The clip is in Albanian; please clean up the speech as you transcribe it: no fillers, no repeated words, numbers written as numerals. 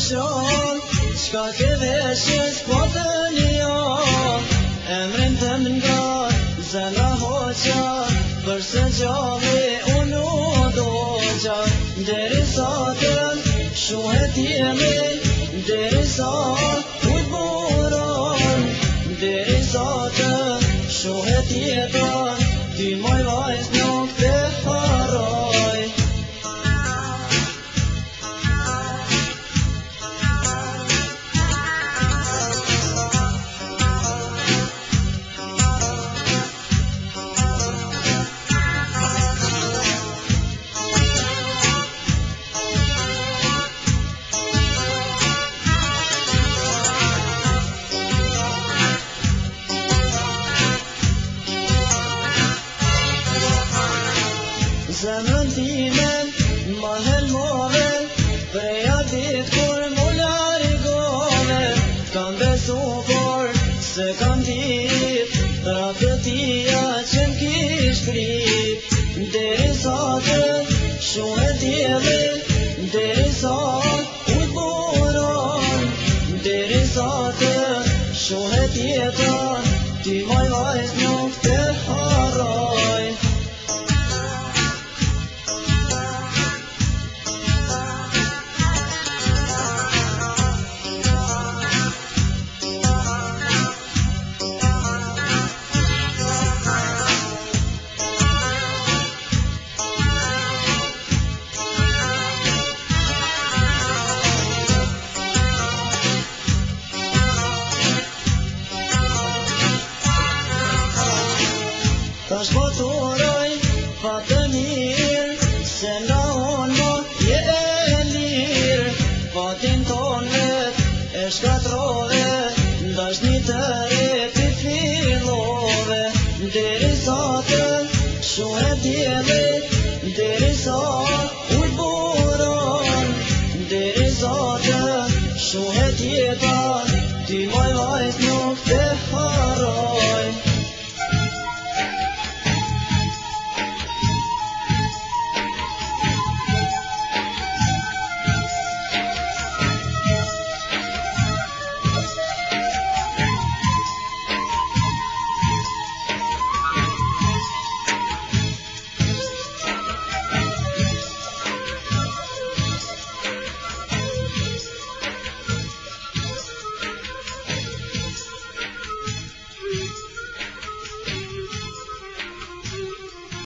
shon, qka ke veshjes po të lion. Emrin të nga zemra hoqa, përse gjalli unë u doqa. Deri sa të shuhet jemi, deri sa ujt buron. Deri sa të shuhet jeton, ti moj vajz nuk të haroj. Zemrën timen ma helmove, preja dit kur mu largove. Kam besu por se kam dit, rapë tia që m'kish prit. Deri sa të shuhet jemi, deri sa ujt buron. Deri sa të shuhet jeton, ti moj vajz nuk të haroj. Tash po turoj pa të mirë, se nga unë mo je e lirë. Fatin ton vet e shkatrove, ndash një të reti fillove. Deri sa të shuhet jemi, deri sa ujt buron. Deri sa të shuhet jeton, ti moj vajz nuk të haroj.